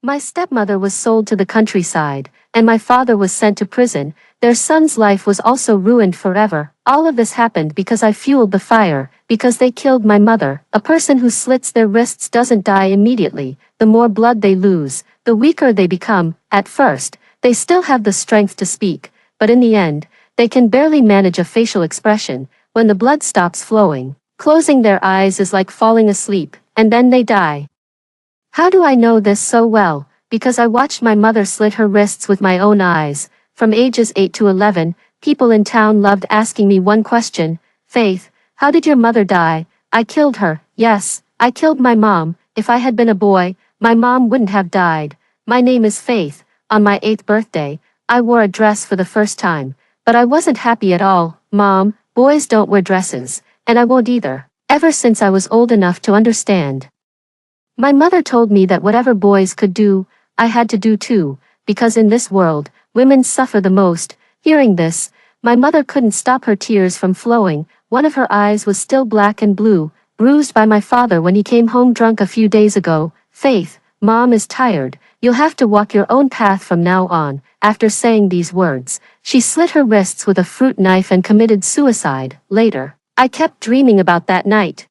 My stepmother was sold to the countryside, and my father was sent to prison. Their son's life was also ruined forever. All of this happened because I fueled the fire, because they killed my mother. A person who slits their wrists doesn't die immediately. The more blood they lose, the weaker they become. At first, they still have the strength to speak, but in the end, they can barely manage a facial expression. When the blood stops flowing, closing their eyes is like falling asleep, and then they die. How do I know this so well? Because I watched my mother slit her wrists with my own eyes. From ages 8 to 11, people in town loved asking me one question: Faith, how did your mother die? I killed her. Yes, I killed my mom. If I had been a boy, my mom wouldn't have died. My name is Faith. On my 8th birthday, I wore a dress for the first time, but I wasn't happy at all. Mom, boys don't wear dresses, and I won't either. Ever since I was old enough to understand. My mother told me that whatever boys could do, I had to do too, because in this world, women suffer the most. Hearing this, my mother couldn't stop her tears from flowing. One of her eyes was still black and blue, bruised by my father when he came home drunk a few days ago. Faith, Mom is tired. You'll have to walk your own path from now on. After saying these words, she slit her wrists with a fruit knife and committed suicide. Later, I kept dreaming about that night,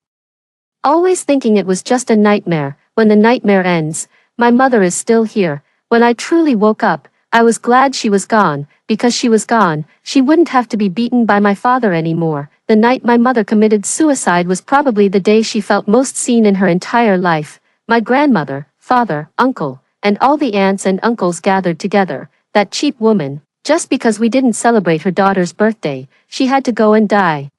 always thinking it was just a nightmare. When the nightmare ends, my mother is still here. When I truly woke up, I was glad she was gone. Because she was gone, she wouldn't have to be beaten by my father anymore. The night my mother committed suicide was probably the day she felt most seen in her entire life. My grandmother, father, uncle, and all the aunts and uncles gathered together. That cheap woman, just because we didn't celebrate her daughter's birthday, she had to go and die.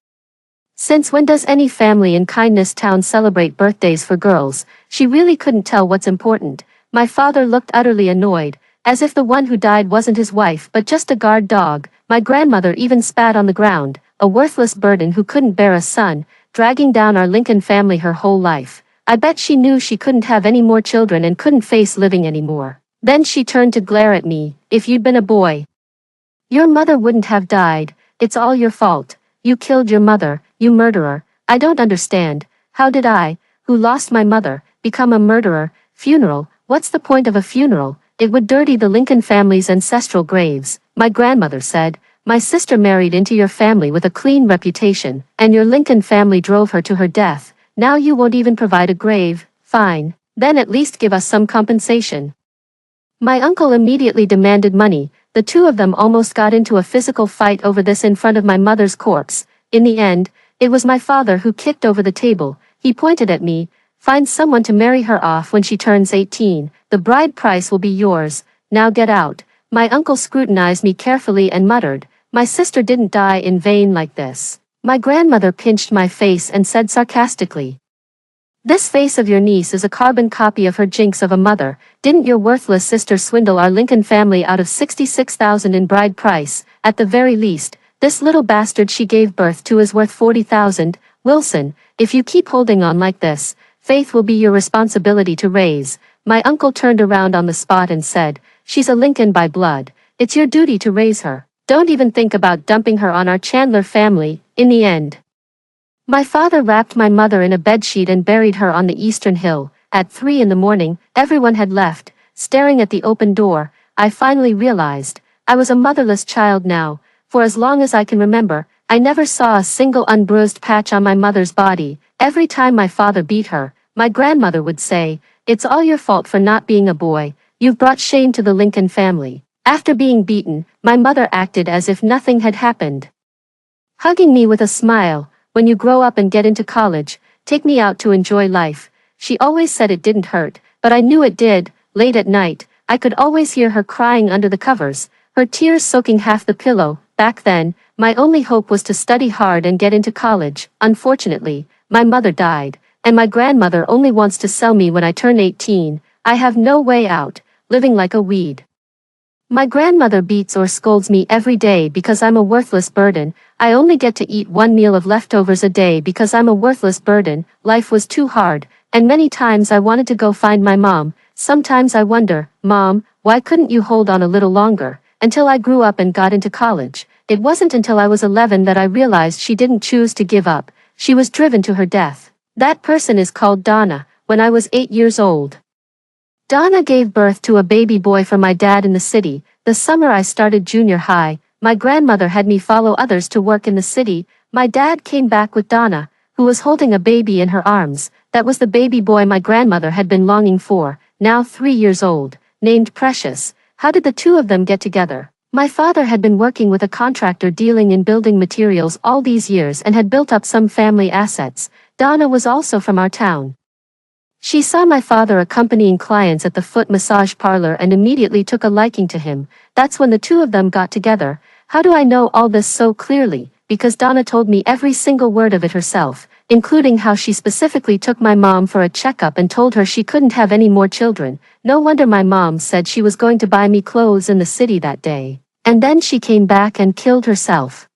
Since when does any family in Kindness Town celebrate birthdays for girls? She really couldn't tell what's important. My father looked utterly annoyed, as if the one who died wasn't his wife but just a guard dog. My grandmother even spat on the ground, a worthless burden who couldn't bear a son, dragging down our Lincoln family her whole life. I bet she knew she couldn't have any more children and couldn't face living anymore. Then she turned to glare at me. If you'd been a boy, your mother wouldn't have died. It's all your fault. You killed your mother, you murderer. I don't understand. How did I, who lost my mother, become a murderer? Funeral? What's the point of a funeral? It would dirty the Lincoln family's ancestral graves. My grandmother said, my sister married into your family with a clean reputation, and your Lincoln family drove her to her death. Now you won't even provide a grave. Fine, then at least give us some compensation. My uncle immediately demanded money. The two of them almost got into a physical fight over this in front of my mother's corpse. In the end, it was my father who kicked over the table. He pointed at me. Find someone to marry her off when she turns 18. The bride price will be yours. Now get out. My uncle scrutinized me carefully and muttered, my sister didn't die in vain like this. My grandmother pinched my face and said sarcastically, this face of your niece is a carbon copy of her jinx of a mother. Didn't your worthless sister swindle our Lincoln family out of $66,000 in bride price? At the very least, this little bastard she gave birth to is worth $40,000. Wilson, if you keep holding on like this, Faith will be your responsibility to raise. My uncle turned around on the spot and said, she's a Lincoln by blood. It's your duty to raise her. Don't even think about dumping her on our Chandler family. In the end, my father wrapped my mother in a bedsheet and buried her on the Eastern Hill. At 3 in the morning, everyone had left. Staring at the open door, I finally realized I was a motherless child now. For as long as I can remember, I never saw a single unbruised patch on my mother's body. Every time my father beat her, my grandmother would say, it's all your fault for not being a boy. You've brought shame to the Lincoln family. After being beaten, my mother acted as if nothing had happened, hugging me with a smile. When you grow up and get into college, take me out to enjoy life. She always said it didn't hurt, but I knew it did. Late at night, I could always hear her crying under the covers, her tears soaking half the pillow. Back then, my only hope was to study hard and get into college. Unfortunately, my mother died, and my grandmother only wants to sell me when I turn 18. I have no way out, living like a weed. My grandmother beats or scolds me every day because I'm a worthless burden. I only get to eat one meal of leftovers a day because I'm a worthless burden. Life was too hard, and many times I wanted to go find my mom. Sometimes I wonder, Mom, why couldn't you hold on a little longer? Until I grew up and got into college. It wasn't until I was 11 that I realized she didn't choose to give up. She was driven to her death. That person is called Donna. When I was 8 years old, Donna gave birth to a baby boy for my dad in the city. The summer I started junior high, my grandmother had me follow others to work in the city. My dad came back with Donna, who was holding a baby in her arms. That was the baby boy my grandmother had been longing for, now 3 years old, named Precious. How did the two of them get together? My father had been working with a contractor dealing in building materials all these years and had built up some family assets. Donna was also from our town. She saw my father accompanying clients at the foot massage parlor and immediately took a liking to him. That's when the two of them got together. How do I know all this so clearly? Because Donna told me every single word of it herself, including how she specifically took my mom for a checkup and told her she couldn't have any more children. No wonder my mom said she was going to buy me clothes in the city that day. And then she came back and killed herself.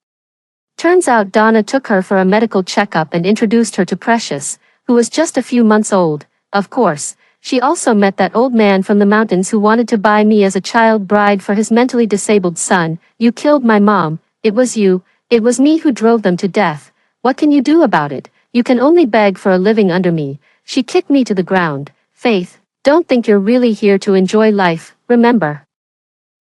Turns out Donna took her for a medical checkup and introduced her to Precious, who was just a few months old. Of course, she also met that old man from the mountains who wanted to buy me as a child bride for his mentally disabled son. You killed my mom. It was you. It was me who drove them to death. What can you do about it? You can only beg for a living under me. She kicked me to the ground. Faith, don't think you're really here to enjoy life, remember.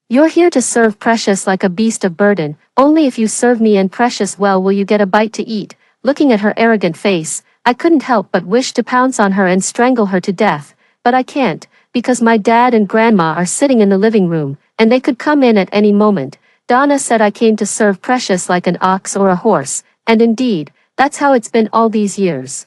You're here to serve Precious like a beast of burden. Only if you serve me and Precious well will you get a bite to eat. Looking at her arrogant face, I couldn't help but wish to pounce on her and strangle her to death, but I can't, because my dad and grandma are sitting in the living room, and they could come in at any moment. Donna said I came to serve Precious like an ox or a horse, and indeed, that's how it's been all these years.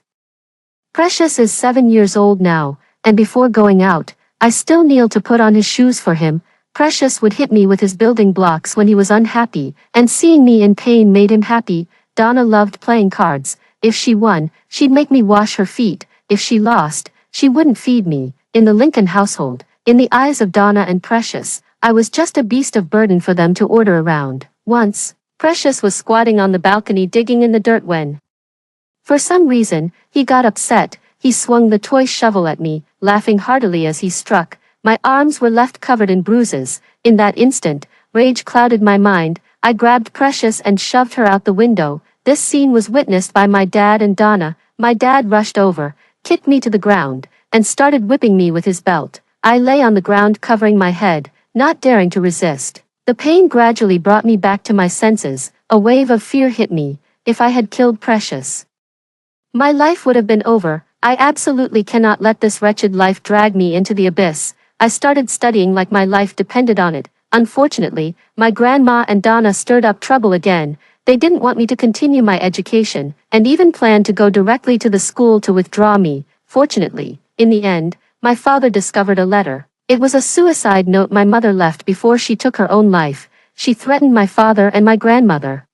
Precious is 7 years old now, and before going out, I still kneel to put on his shoes for him. Precious would hit me with his building blocks when he was unhappy, and seeing me in pain made him happy. Donna loved playing cards. If she won, she'd make me wash her feet. If she lost, she wouldn't feed me. In the Lincoln household, in the eyes of Donna and Precious, I was just a beast of burden for them to order around. Once, Precious was squatting on the balcony digging in the dirt when, for some reason, he got upset. He swung the toy shovel at me, laughing heartily as he struck. My arms were left covered in bruises. In that instant, rage clouded my mind. I grabbed Precious and shoved her out the window. This scene was witnessed by my dad and Donna. My dad rushed over, kicked me to the ground, and started whipping me with his belt. I lay on the ground covering my head, not daring to resist. The pain gradually brought me back to my senses. A wave of fear hit me. If I had killed Precious, my life would have been over. I absolutely cannot let this wretched life drag me into the abyss. I started studying like my life depended on it. Unfortunately, my grandma and Donna stirred up trouble again. They didn't want me to continue my education, and even planned to go directly to the school to withdraw me. Fortunately, in the end, my father discovered a letter. It was a suicide note my mother left before she took her own life. She threatened my father and my grandmother,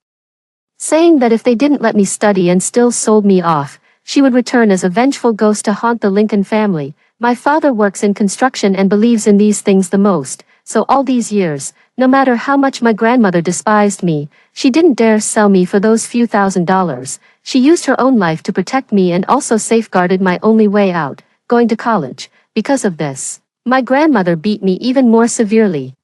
saying that if they didn't let me study and still sold me off, she would return as a vengeful ghost to haunt the Lincoln family. My father works in construction and believes in these things the most, so all these years, no matter how much my grandmother despised me, she didn't dare sell me for those few $1,000s. She used her own life to protect me and also safeguarded my only way out, going to college. Because of this, my grandmother beat me even more severely.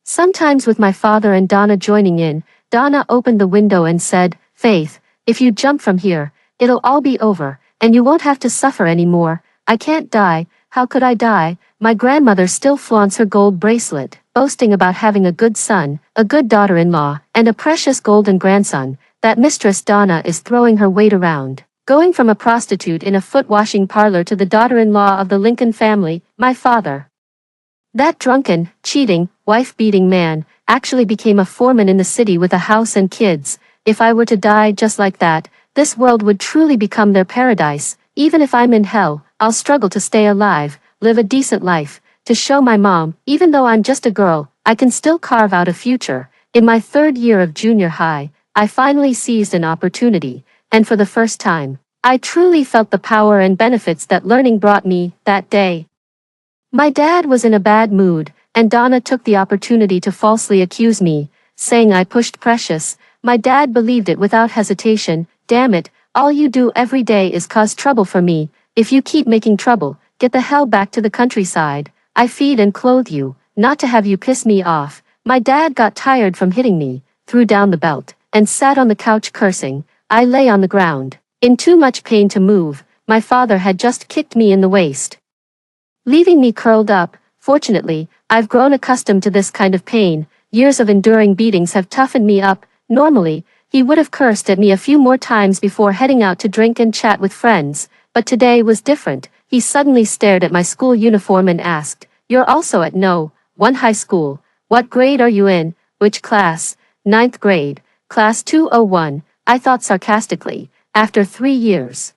Sometimes with my father and Donna joining in, Donna opened the window and said, "Faith, if you jump from here, it'll all be over, and you won't have to suffer anymore." I can't die. How could I die? My grandmother still flaunts her gold bracelet, boasting about having a good son, a good daughter-in-law, and a precious golden grandson. That Mistress Donna is throwing her weight around, going from a prostitute in a foot-washing parlor to the daughter-in-law of the Lincoln family, my father. That drunken, cheating, wife-beating man actually became a foreman in the city with a house and kids. If I were to die just like that, this world would truly become their paradise. Even if I'm in hell, I'll struggle to stay alive, live a decent life, to show my mom, even though I'm just a girl, I can still carve out a future. In my 3rd year of junior high, I finally seized an opportunity, and for the first time, I truly felt the power and benefits that learning brought me that day. My dad was in a bad mood, and Donna took the opportunity to falsely accuse me, saying I pushed Precious. My dad believed it without hesitation. "Damn it, all you do every day is cause trouble for me. If you keep making trouble, get the hell back to the countryside. I feed and clothe you, not to have you piss me off." My dad got tired from hitting me, threw down the belt, and sat on the couch cursing. I lay on the ground, in too much pain to move. My father had just kicked me in the waist. leaving me curled up. Fortunately, I've grown accustomed to this kind of pain. Years of enduring beatings have toughened me up. Normally, he would have cursed at me a few more times before heading out to drink and chat with friends, but today was different. He suddenly stared at my school uniform and asked, "You're also at No. 1 high school. What grade are you in? Which class?" "Ninth grade, class 201, I thought sarcastically, after 3 years.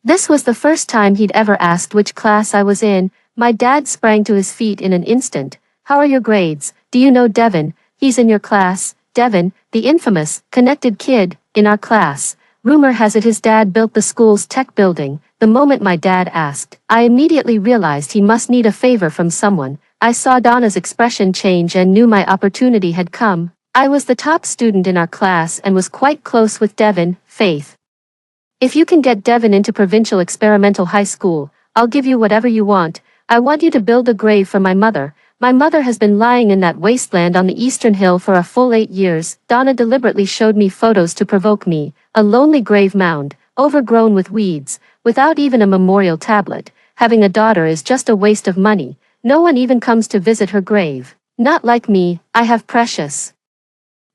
This was the first time he'd ever asked which class I was in. My dad sprang to his feet in an instant. "How are your grades? Do you know Devin? He's in your class." Devin, the infamous, connected kid, in our class. Rumor has it his dad built the school's tech building. The moment my dad asked, I immediately realized he must need a favor from someone. I saw Donna's expression change and knew my opportunity had come. I was the top student in our class and was quite close with Devin, Faith. "If you can get Devin into provincial experimental high school, I'll give you whatever you want. I want you to build a grave for my mother. My mother has been lying in that wasteland on the Eastern Hill for a full 8 years. Donna deliberately showed me photos to provoke me. A lonely grave mound, overgrown with weeds, without even a memorial tablet. Having a daughter is just a waste of money. No one even comes to visit her grave. Not like me, I have Precious."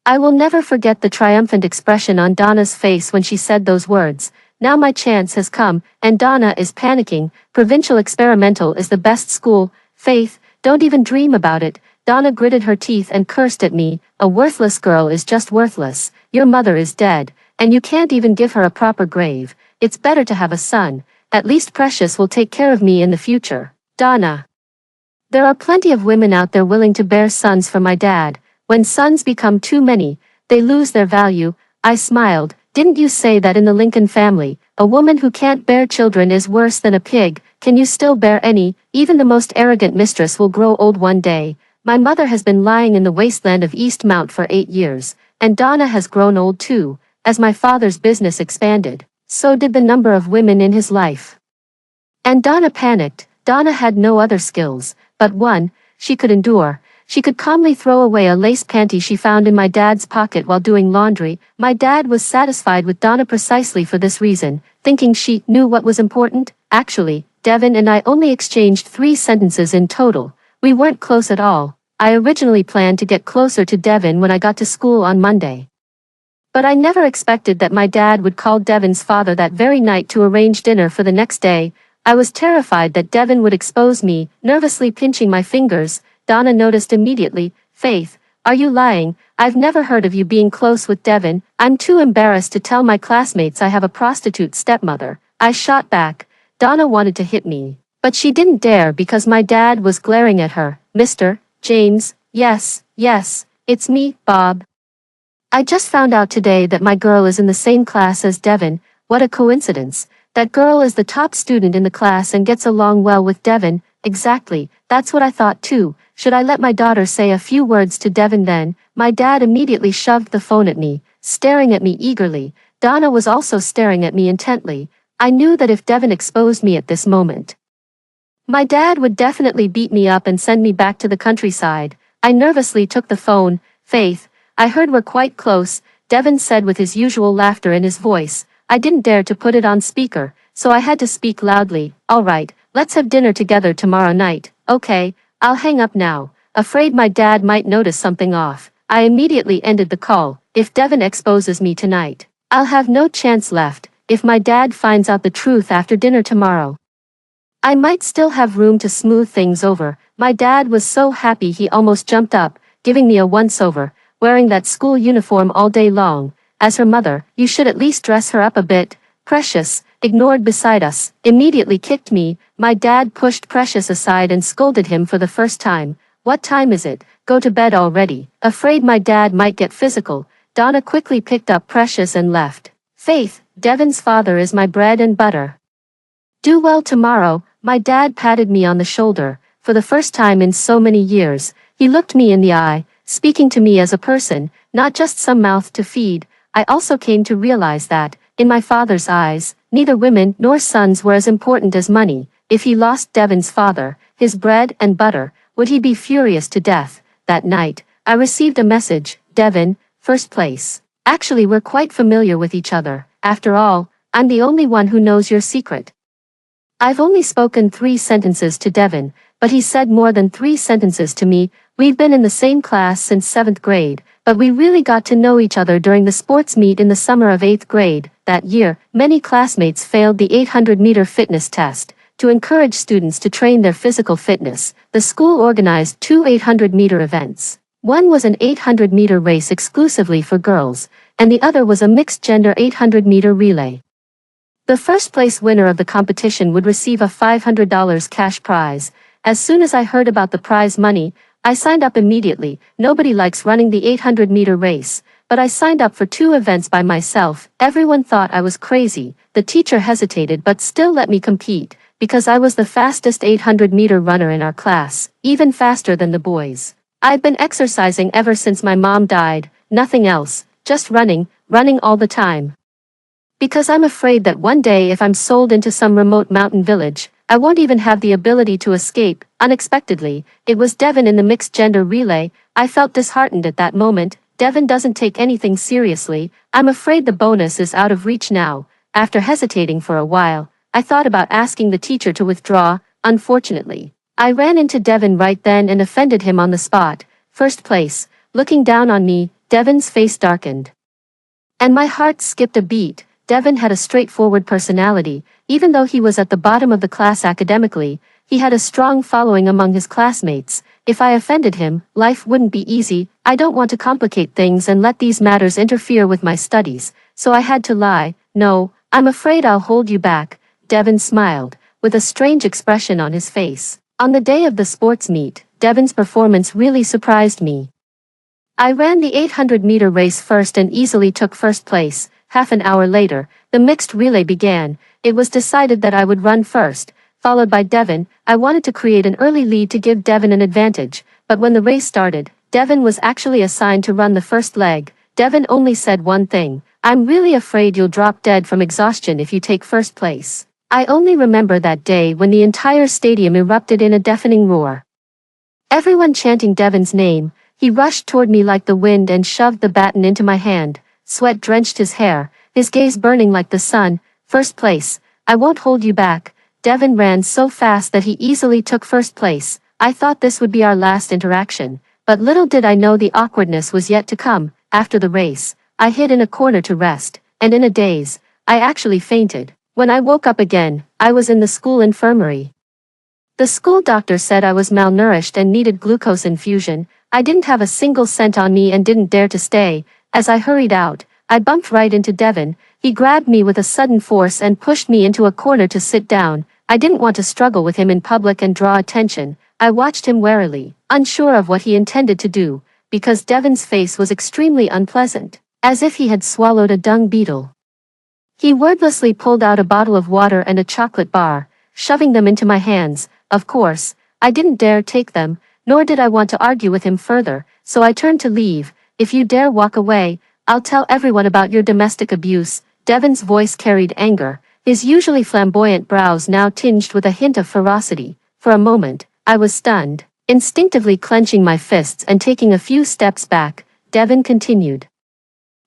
I will never forget the triumphant expression on Donna's face when she said those words. Now my chance has come, and Donna is panicking. "Provincial experimental is the best school. Faith, don't even dream about it." Donna gritted her teeth and cursed at me. "A worthless girl is just worthless. Your mother is dead, and you can't even give her a proper grave. It's better to have a son. At least Precious will take care of me in the future." Donna. There are plenty of women out there willing to bear sons for my dad. When sons become too many, they lose their value. I smiled. "Didn't you say that in the Lincoln family, a woman who can't bear children is worse than a pig? Can you still bear any? Even the most arrogant mistress will grow old one day." My mother has been lying in the wasteland of East Mount for 8 years, and Donna has grown old too. As my father's business expanded, so did the number of women in his life. And Donna panicked. Donna had no other skills, but one, she could endure. She could calmly throw away a lace panty she found in my dad's pocket while doing laundry. My dad was satisfied with Donna precisely for this reason, thinking she knew what was important. Actually, Devin and I only exchanged 3 sentences in total. We weren't close at all. I originally planned to get closer to Devin when I got to school on Monday. But I never expected that my dad would call Devin's father that very night to arrange dinner for the next day. I was terrified that Devin would expose me, nervously pinching my fingers. Donna noticed immediately. "Faith, are you lying? I've never heard of you being close with Devin. I'm too embarrassed to tell my classmates I have a prostitute stepmother." I shot back. Donna wanted to hit me, but she didn't dare because my dad was glaring at her. "Mr. James, yes, it's me, Bob. I just found out today that my girl is in the same class as Devin. What a coincidence. That girl is the top student in the class and gets along well with Devin." "Exactly, that's what I thought too. Should I let my daughter say a few words to Devin then?" My dad immediately shoved the phone at me, staring at me eagerly. Donna was also staring at me intently. I knew that if Devin exposed me at this moment, my dad would definitely beat me up and send me back to the countryside. I nervously took the phone. "Faith, I heard we're quite close," Devin said with his usual laughter in his voice. I didn't dare to put it on speaker, so I had to speak loudly. "All right, let's have dinner together tomorrow night." "Okay, I'll hang up now." Afraid my dad might notice something off, I immediately ended the call. If Devin exposes me tonight, I'll have no chance left. If my dad finds out the truth after dinner tomorrow, I might still have room to smooth things over. My dad was so happy he almost jumped up, giving me a once-over, wearing that school uniform all day long. As her mother, you should at least dress her up a bit. Precious, ignored beside us, immediately kicked me. My dad pushed Precious aside and scolded him for the first time. "What time is it? Go to bed already." Afraid my dad might get physical, Donna quickly picked up Precious and left. "Faith, Devin's father is my bread and butter. Do well tomorrow." My dad patted me on the shoulder. For the first time in so many years, he looked me in the eye, speaking to me as a person, not just some mouth to feed. I also came to realize that, in my father's eyes, neither women nor sons were as important as money. If he lost Devin's father, his bread and butter, would he be furious to death? That night, I received a message. "Devin, first place. Actually, we're quite familiar with each other. After all, I'm the only one who knows your secret." I've only spoken 3 sentences to Devin, but he said more than 3 sentences to me. We've been in the same class since 7th grade, but we really got to know each other during the sports meet in the summer of 8th grade. That year, many classmates failed the 800-meter fitness test. To encourage students to train their physical fitness, the school organized 2 800-meter events. One was an 800-meter race exclusively for girls, and the other was a mixed-gender 800-meter relay. The first-place winner of the competition would receive a $500 cash prize. As soon as I heard about the prize money, I signed up immediately. Nobody likes running the 800-meter race, but I signed up for 2 events by myself. Everyone thought I was crazy. The teacher hesitated but still let me compete, because I was the fastest 800-meter runner in our class, even faster than the boys. I've been exercising ever since my mom died, nothing else, just running all the time. Because I'm afraid that one day if I'm sold into some remote mountain village, I won't even have the ability to escape. Unexpectedly, it was Devin in the mixed-gender relay. I felt disheartened at that moment. Devin doesn't take anything seriously. I'm afraid the bonus is out of reach now. After hesitating for a while, I thought about asking the teacher to withdraw. Unfortunately, I ran into Devin right then and offended him on the spot. First place. Looking down on me, Devin's face darkened. And my heart skipped a beat. Devin had a straightforward personality. Even though he was at the bottom of the class academically, he had a strong following among his classmates. If I offended him, life wouldn't be easy. I don't want to complicate things and let these matters interfere with my studies, so I had to lie. No, I'm afraid I'll hold you back. Devin smiled, with a strange expression on his face. On the day of the sports meet, Devin's performance really surprised me. I ran the 800-meter race first and easily took first place. Half an hour later, the mixed relay began. It was decided that I would run first, followed by Devin. I wanted to create an early lead to give Devin an advantage, but when the race started, Devin was actually assigned to run the first leg. Devin only said one thing: "I'm really afraid you'll drop dead from exhaustion if you take first place." I only remember that day when the entire stadium erupted in a deafening roar. Everyone chanting Devin's name. He rushed toward me like the wind and shoved the baton into my hand. Sweat drenched his hair, his gaze burning like the sun. First place. I won't hold you back. Devin ran so fast that he easily took first place. I thought this would be our last interaction, but little did I know the awkwardness was yet to come. After the race, I hid in a corner to rest, and in a daze, I actually fainted. When I woke up again, I was in the school infirmary. The school doctor said I was malnourished and needed glucose infusion. I didn't have a single cent on me and didn't dare to stay. As I hurried out, I bumped right into Devin. He grabbed me with a sudden force and pushed me into a corner to sit down. I didn't want to struggle with him in public and draw attention. I watched him warily, unsure of what he intended to do, because Devin's face was extremely unpleasant, as if he had swallowed a dung beetle. He wordlessly pulled out a bottle of water and a chocolate bar, shoving them into my hands. Of course, I didn't dare take them, nor did I want to argue with him further, so I turned to leave. "If you dare walk away, I'll tell everyone about your domestic abuse." Devin's voice carried anger, his usually flamboyant brows now tinged with a hint of ferocity. For a moment, I was stunned, instinctively clenching my fists and taking a few steps back. Devin continued.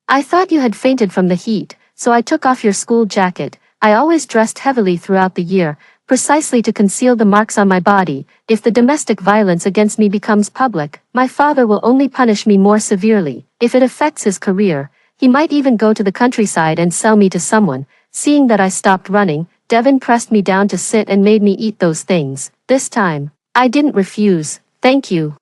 "I thought you had fainted from the heat, so I took off your school jacket. I always dressed heavily throughout the year, precisely to conceal the marks on my body. If the domestic violence against me becomes public, my father will only punish me more severely. If it affects his career, he might even go to the countryside and sell me to someone." Seeing that I stopped running, Devin pressed me down to sit and made me eat those things. This time, I didn't refuse. "Thank you."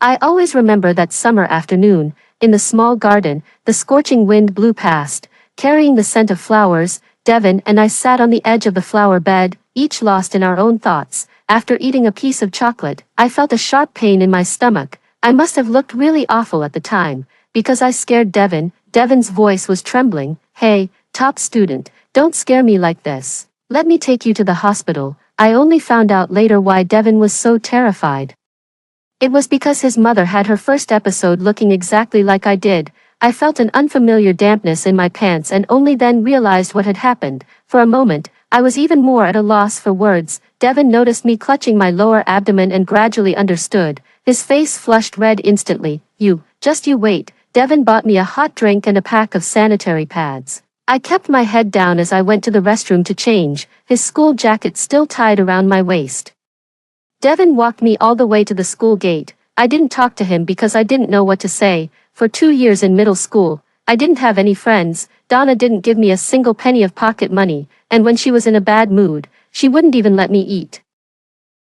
I always remember that summer afternoon. In the small garden, the scorching wind blew past, carrying the scent of flowers. Devin and I sat on the edge of the flower bed, each lost in our own thoughts. After eating a piece of chocolate, I felt a sharp pain in my stomach. I must have looked really awful at the time, because I scared Devin. Devin's voice was trembling. "Hey, top student, don't scare me like this. Let me take you to the hospital." I only found out later why Devin was so terrified. It was because his mother had her first episode looking exactly like I did. I felt an unfamiliar dampness in my pants and only then realized what had happened. For a moment, I was even more at a loss for words. Devin noticed me clutching my lower abdomen and gradually understood. His face flushed red instantly. You wait." Devin bought me a hot drink and a pack of sanitary pads. I kept my head down as I went to the restroom to change, his school jacket still tied around my waist. Devin walked me all the way to the school gate. I didn't talk to him because I didn't know what to say. For 2 years in middle school, I didn't have any friends. Donna didn't give me a single penny of pocket money, and when she was in a bad mood, she wouldn't even let me eat.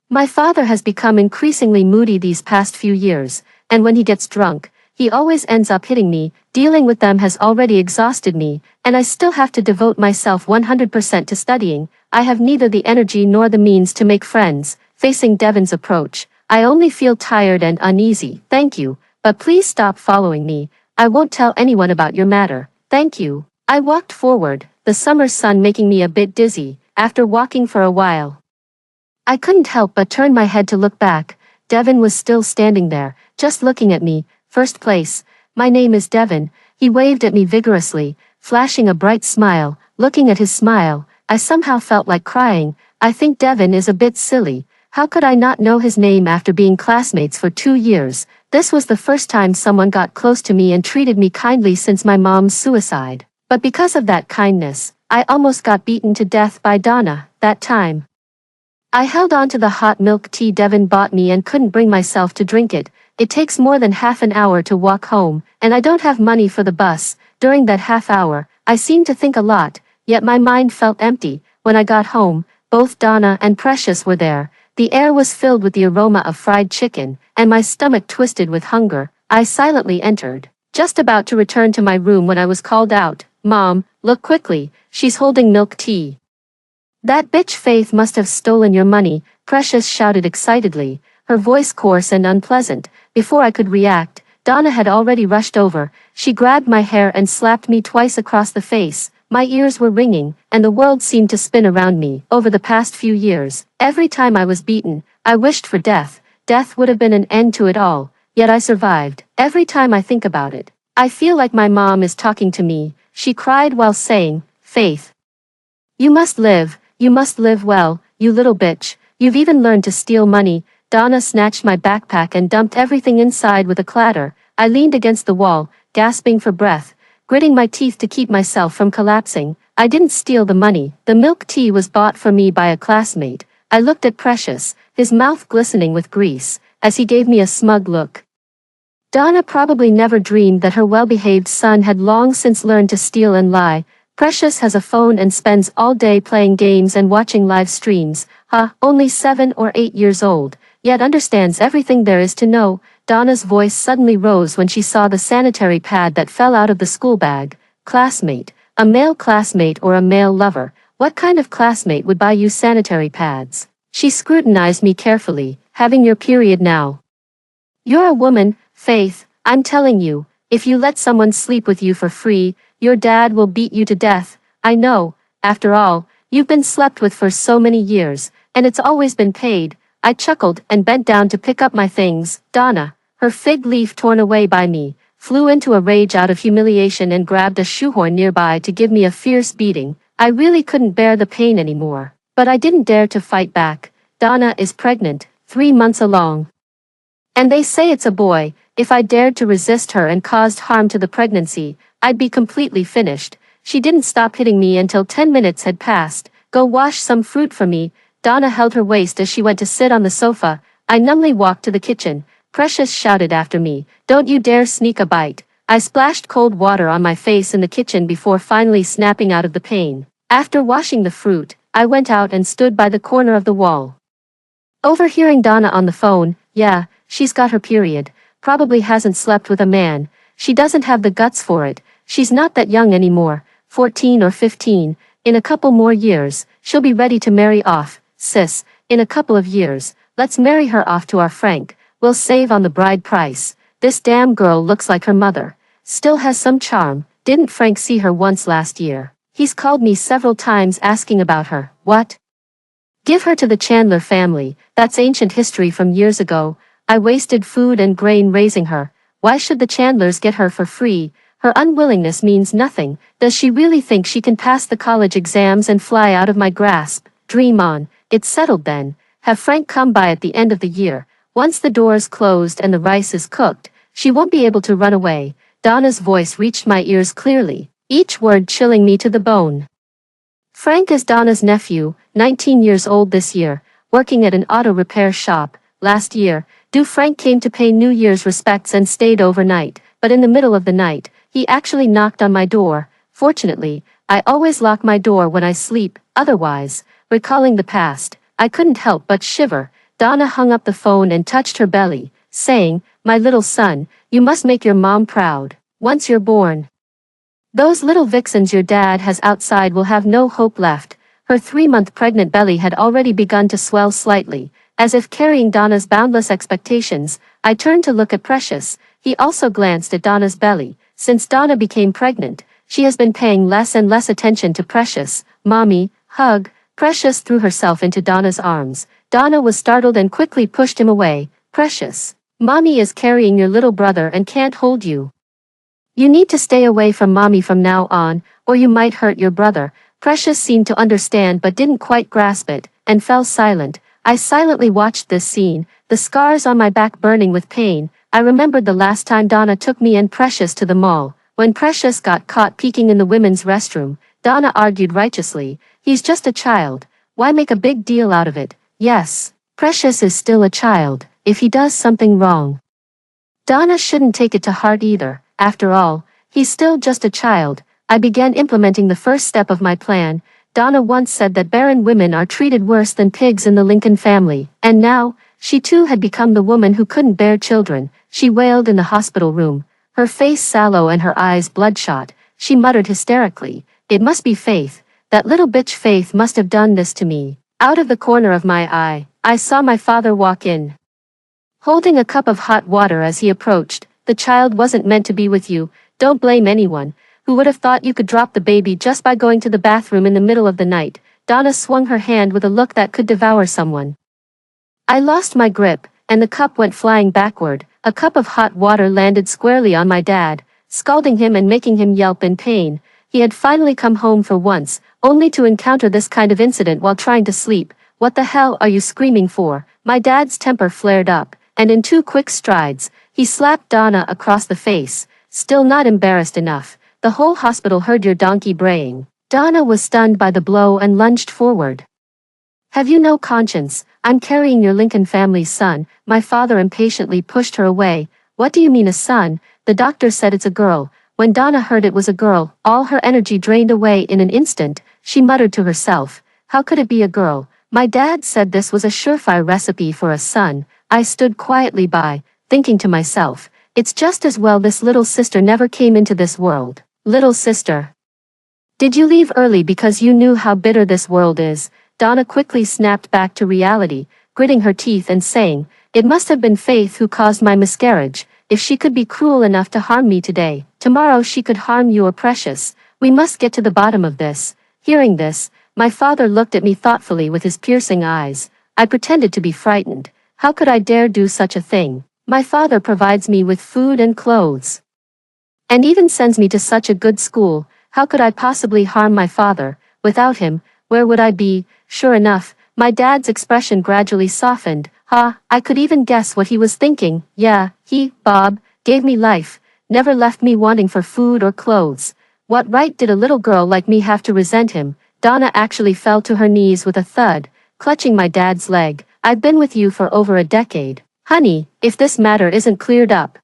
My father has become increasingly moody these past few years, and when he gets drunk, he always ends up hitting me. Dealing with them has already exhausted me, and I still have to devote myself 100% to studying. I have neither the energy nor the means to make friends. Facing Devin's approach, I only feel tired and uneasy. Thank you, but please stop following me. I won't tell anyone about your matter. Thank you. I walked forward, the summer sun making me a bit dizzy. After walking for a while, I couldn't help but turn my head to look back. Devin was still standing there, just looking at me. First place, my name is Devin. He waved at me vigorously, flashing a bright smile. Looking at his smile, I somehow felt like crying. I think Devin is a bit silly. How could I not know his name after being classmates for 2 years? This was the first time someone got close to me and treated me kindly since my mom's suicide. But because of that kindness, I almost got beaten to death by Donna, that time. I held on to the hot milk tea Devin bought me and couldn't bring myself to drink it. It takes more than half an hour to walk home, and I don't have money for the bus. During that half hour, I seemed to think a lot, yet my mind felt empty. When I got home, both Donna and Precious were there. The air was filled with the aroma of fried chicken, and my stomach twisted with hunger. I silently entered, just about to return to my room when I was called out. Mom, look quickly, she's holding milk tea. That bitch Faith must have stolen your money, Precious shouted excitedly, her voice coarse and unpleasant. Before I could react, Donna had already rushed over. She grabbed my hair and slapped me twice across the face. My ears were ringing, and the world seemed to spin around me. Over the past few years, every time I was beaten, I wished for death. Death would have been an end to it all, yet I survived. Every time I think about it, I feel like my mom is talking to me. She cried while saying, Faith, you must live well, you little bitch. You've even learned to steal money. Donna snatched my backpack and dumped everything inside with a clatter. I leaned against the wall, gasping for breath, gritting my teeth to keep myself from collapsing. I didn't steal the money. The milk tea was bought for me by a classmate. I looked at Precious, his mouth glistening with grease, as he gave me a smug look. Donna probably never dreamed that her well-behaved son had long since learned to steal and lie. Precious has a phone and spends all day playing games and watching live streams. Only 7 or 8 years old, yet understands everything there is to know. Donna's voice suddenly rose when she saw the sanitary pad that fell out of the school bag. Classmate, a male classmate or a male lover? What kind of classmate would buy you sanitary pads? She scrutinized me carefully. Having your period now? You're a woman, Faith, I'm telling you, if you let someone sleep with you for free, your dad will beat you to death. I know, after all, you've been slept with for so many years, and it's always been paid. I chuckled and bent down to pick up my things. Donna, her fig leaf torn away by me, flew into a rage out of humiliation and grabbed a shoehorn nearby to give me a fierce beating. I really couldn't bear the pain anymore, but I didn't dare to fight back. Donna is pregnant, 3 months along. And they say it's a boy. If I dared to resist her and caused harm to the pregnancy, I'd be completely finished. She didn't stop hitting me until 10 minutes had passed. Go wash some fruit for me. Donna held her waist as she went to sit on the sofa. I numbly walked to the kitchen. Precious shouted after me, don't you dare sneak a bite. I splashed cold water on my face in the kitchen before finally snapping out of the pain. After washing the fruit, I went out and stood by the corner of the wall. Overhearing Donna on the phone, yeah, she's got her period. Probably hasn't slept with a man. She doesn't have the guts for it. She's not that young anymore, 14 or 15. In a couple more years, she'll be ready to marry off. Sis, in a couple of years, let's marry her off to our Frank. We'll save on the bride price. This damn girl looks like her mother. Still has some charm. Didn't Frank see her once last year? He's called me several times asking about her. What? Give her to the Chandler family. That's ancient history from years ago. I wasted food and grain raising her. Why should the Chandlers get her for free? Her unwillingness means nothing. Does she really think she can pass the college exams and fly out of my grasp? Dream on. It's settled then. Have Frank come by at the end of the year. Once the door's closed and the rice is cooked, she won't be able to run away. Donna's voice reached my ears clearly. each word chilling me to the bone. Frank is Donna's nephew, 19 years old this year, working at an auto repair shop. Last year, Frank came to pay New Year's respects and stayed overnight, but in the middle of the night, he actually knocked on my door. Fortunately, I always lock my door when I sleep, otherwise, recalling the past, I couldn't help but shiver. Donna hung up the phone and touched her belly, saying, "My little son, you must make your mom proud. Once you're born, those little vixens your dad has outside will have no hope left." Her 3-month pregnant belly had already begun to swell slightly, as if carrying Donna's boundless expectations. I turned to look at Precious. He also glanced at Donna's belly. Since Donna became pregnant, she has been paying less and less attention to Precious. "Mommy, hug." Precious threw herself into Donna's arms. Donna was startled and quickly pushed him away. "Precious, Mommy is carrying your little brother and can't hold you. You need to stay away from Mommy from now on, or you might hurt your brother." Precious seemed to understand but didn't quite grasp it, and fell silent. I silently watched this scene, the scars on my back burning with pain. I remembered the last time Donna took me and Precious to the mall. When Precious got caught peeking in the women's restroom, Donna argued righteously, "He's just a child. Why make a big deal out of it?" Yes, Precious is still a child. If he does something wrong, Donna shouldn't take it to heart either. After all, he's still just a child. I began implementing the first step of my plan. Donna once said that barren women are treated worse than pigs in the Lincoln family, and now, she too had become the woman who couldn't bear children. She wailed in the hospital room, her face sallow and her eyes bloodshot. She muttered hysterically, "It must be Faith. That little bitch Faith must have done this to me." Out of the corner of my eye, I saw my father walk in, holding a cup of hot water as he approached. "The child wasn't meant to be with you. Don't blame anyone. Who would have thought you could drop the baby just by going to the bathroom in the middle of the night?" Donna swung her hand with a look that could devour someone. I lost my grip, and the cup went flying backward. A cup of hot water landed squarely on my dad, scalding him and making him yelp in pain. He had finally come home for once, only to encounter this kind of incident while trying to sleep. "What the hell are you screaming for?" My dad's temper flared up, and in 2 quick strides, he slapped Donna across the face. Still not embarrassed enough, the whole hospital heard your donkey braying. Donna was stunned by the blow and lunged forward. "Have you no conscience? I'm carrying your Lincoln family's son." My father impatiently pushed her away. "What do you mean a son? The doctor said it's a girl." When Donna heard it was a girl, all her energy drained away in an instant. She muttered to herself, "How could it be a girl? My dad said this was a surefire recipe for a son." I stood quietly by, thinking to myself, it's just as well this little sister never came into this world. Little sister, did you leave early because you knew how bitter this world is? Donna quickly snapped back to reality, gritting her teeth and saying, "It must have been Faith who caused my miscarriage. If she could be cruel enough to harm me today, tomorrow she could harm you or Precious. We must get to the bottom of this." Hearing this, my father looked at me thoughtfully with his piercing eyes. I pretended to be frightened. How could I dare do such a thing? My father provides me with food and clothes, and even sends me to such a good school. How could I possibly harm my father? Without him, where would I be? Sure enough, my dad's expression gradually softened. I could even guess what he was thinking. Yeah, Bob, gave me life, never left me wanting for food or clothes. What right did a little girl like me have to resent him? Donna actually fell to her knees with a thud, clutching my dad's leg. "I've been with you for over a decade. Honey, if this matter isn't cleared up,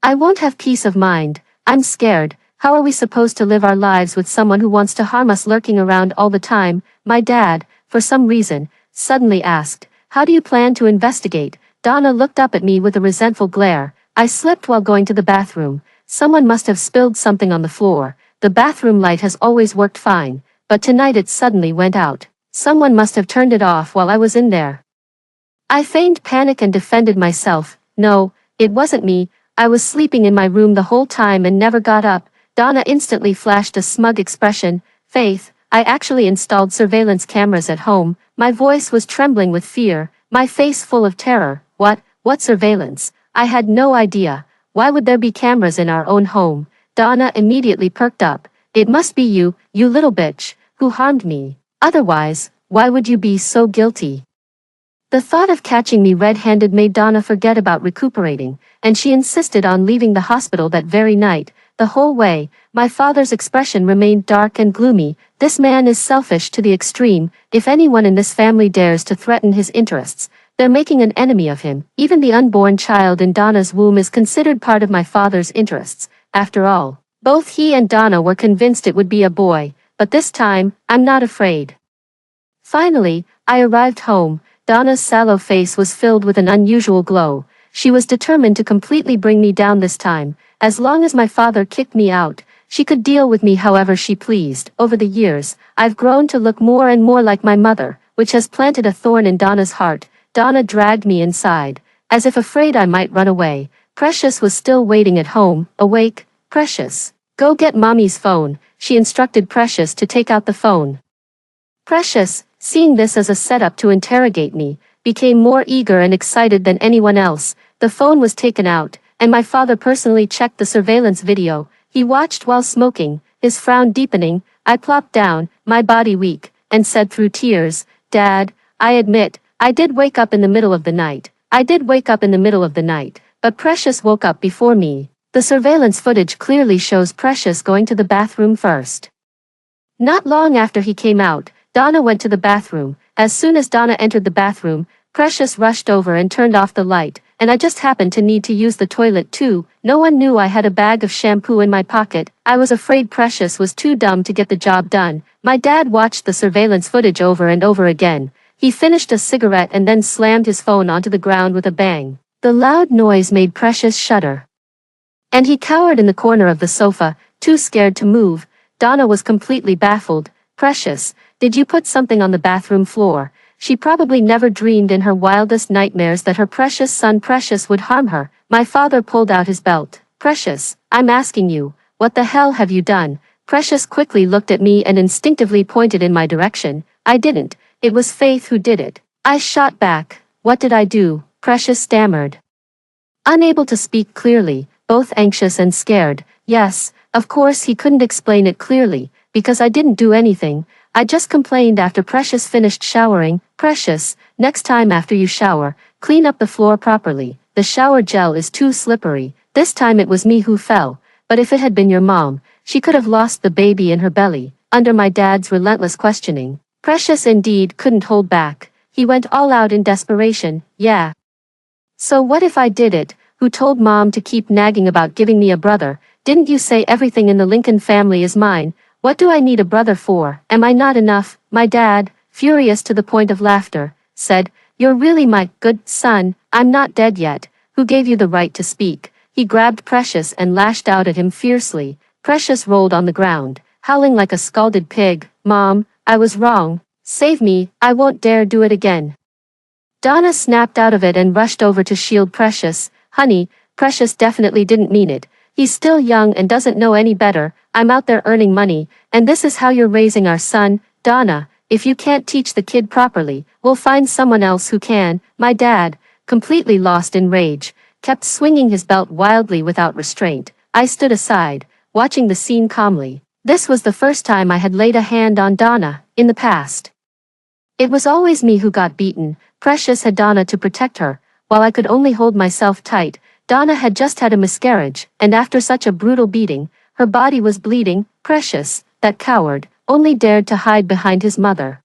I won't have peace of mind. I'm scared. How are we supposed to live our lives with someone who wants to harm us lurking around all the time?" My dad, for some reason, suddenly asked, "How do you plan to investigate?" Donna looked up at me with a resentful glare. "I slipped while going to the bathroom. Someone must have spilled something on the floor. The bathroom light has always worked fine, but tonight it suddenly went out. Someone must have turned it off while I was in there." I feigned panic and defended myself. "No, it wasn't me. I was sleeping in my room the whole time and never got up." Donna instantly flashed a smug expression. "Faith, I actually installed surveillance cameras at home." My voice was trembling with fear, my face full of terror. What surveillance? I had no idea. Why would there be cameras in our own home? Donna immediately perked up. "It must be you, you little bitch, who harmed me. Otherwise, why would you be so guilty?" The thought of catching me red-handed made Donna forget about recuperating, and she insisted on leaving the hospital that very night. The whole way, my father's expression remained dark and gloomy. This man is selfish to the extreme. If anyone in this family dares to threaten his interests, they're making an enemy of him. Even the unborn child in Donna's womb is considered part of my father's interests. After all, both he and Donna were convinced it would be a boy, but this time, I'm not afraid. Finally, I arrived home. Donna's sallow face was filled with an unusual glow. She was determined to completely bring me down this time. As long as my father kicked me out, she could deal with me however she pleased. Over the years, I've grown to look more and more like my mother, which has planted a thorn in Donna's heart. Donna dragged me inside, as if afraid I might run away. Precious was still waiting at home, awake. Precious, go get mommy's phone. She instructed Precious to take out the phone. Precious, seeing this as a setup to interrogate me, became more eager and excited than anyone else. The phone was taken out, and my father personally checked the surveillance video. He watched while smoking, his frown deepening. I plopped down, my body weak, and said through tears, "Dad, I admit, I did wake up in the middle of the night. But Precious woke up before me." The surveillance footage clearly shows Precious going to the bathroom first. Not long after he came out, Donna went to the bathroom. As soon as Donna entered the bathroom, Precious rushed over and turned off the light, and I just happened to need to use the toilet too. No one knew I had a bag of shampoo in my pocket. I was afraid Precious was too dumb to get the job done. My dad watched the surveillance footage over and over again. He finished a cigarette and then slammed his phone onto the ground with a bang. The loud noise made Precious shudder, and he cowered in the corner of the sofa, too scared to move. Donna was completely baffled. "Precious, did you put something on the bathroom floor?" She probably never dreamed in her wildest nightmares that her precious son Precious would harm her. My father pulled out his belt. "Precious, I'm asking you, what the hell have you done?" Precious quickly looked at me and instinctively pointed in my direction. "I didn't. It was Faith who did it." I shot back. "What did I do?" Precious stammered, unable to speak clearly, both anxious and scared. Yes, of course he couldn't explain it clearly, because I didn't do anything. I just complained after Precious finished showering. "Precious, next time after you shower, clean up the floor properly. The shower gel is too slippery." This time it was me who fell, but if it had been your mom, she could have lost the baby in her belly. Under my dad's relentless questioning, Precious indeed couldn't hold back. He went all out in desperation. "Yeah. So what if I did it? Who told mom to keep nagging about giving me a brother? Didn't you say everything in the Lincoln family is mine? What do I need a brother for? Am I not enough?" My dad, furious to the point of laughter, said, "You're really my good son. I'm not dead yet. Who gave you the right to speak?" He grabbed Precious and lashed out at him fiercely. Precious rolled on the ground, howling like a scalded pig. "Mom, I was wrong. Save me. I won't dare do it again." Donna snapped out of it and rushed over to shield Precious. "Honey, Precious definitely didn't mean it. He's still young and doesn't know any better. I'm out there earning money, and this is how you're raising our son. Donna, if you can't teach the kid properly, we'll find someone else who can." My dad, completely lost in rage, kept swinging his belt wildly without restraint. I stood aside, watching the scene calmly. This was the first time I had laid a hand on Donna. In the past, it was always me who got beaten. Precious had Donna to protect her, while I could only hold myself tight. Donna had just had a miscarriage, and after such a brutal beating, her body was bleeding. Precious, that coward, only dared to hide behind his mother.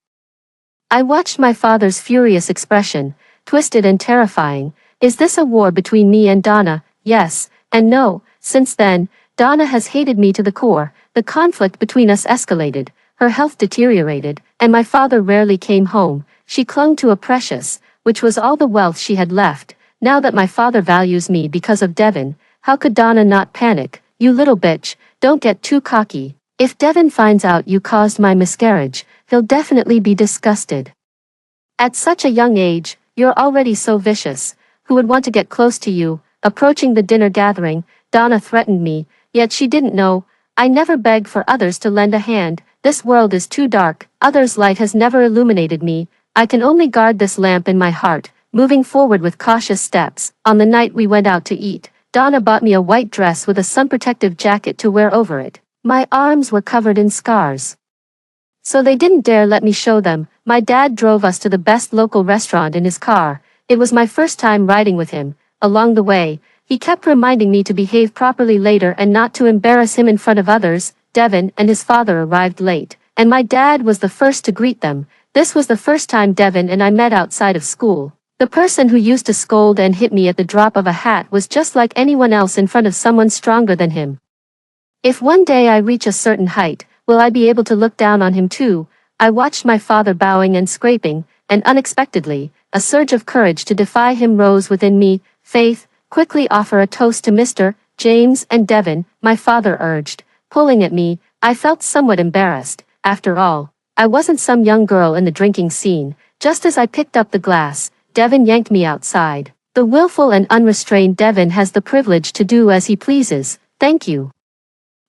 I watched my father's furious expression, twisted and terrifying. Is this a war between me and Donna? Yes, and no. Since then, Donna has hated me to the core. The conflict between us escalated, her health deteriorated, and my father rarely came home. She clung to a Precious, which was all the wealth she had left. Now that my father values me because of Devin, how could Donna not panic? "You little bitch, don't get too cocky. If Devin finds out you caused my miscarriage, he'll definitely be disgusted. At such a young age, you're already so vicious. Who would want to get close to you?" Approaching the dinner gathering, Donna threatened me, yet she didn't know. I never begged for others to lend a hand. This world is too dark. Others' light has never illuminated me. I can only guard this lamp in my heart. Moving forward with cautious steps. On the night we went out to eat, Donna bought me a white dress with a sun-protective jacket to wear over it. My arms were covered in scars, so they didn't dare let me show them. My dad drove us to the best local restaurant in his car. It was my first time riding with him. Along the way, He kept reminding me to behave properly later and not to embarrass him in front of others. Devin and his father arrived late, and my dad was the first to greet them. This was the first time Devin and I met outside of school. The person who used to scold and hit me at the drop of a hat was just like anyone else in front of someone stronger than him. If one day I reach a certain height, will I be able to look down on him too? I watched my father bowing and scraping, and unexpectedly, a surge of courage to defy him rose within me. Faith, quickly offer a toast to Mr. James and Devin, my father urged, pulling at me. I felt somewhat embarrassed. After all, I wasn't some young girl in the drinking scene. Just as I picked up the glass, Devin yanked me outside. The willful and unrestrained Devin has the privilege to do as he pleases. Thank you.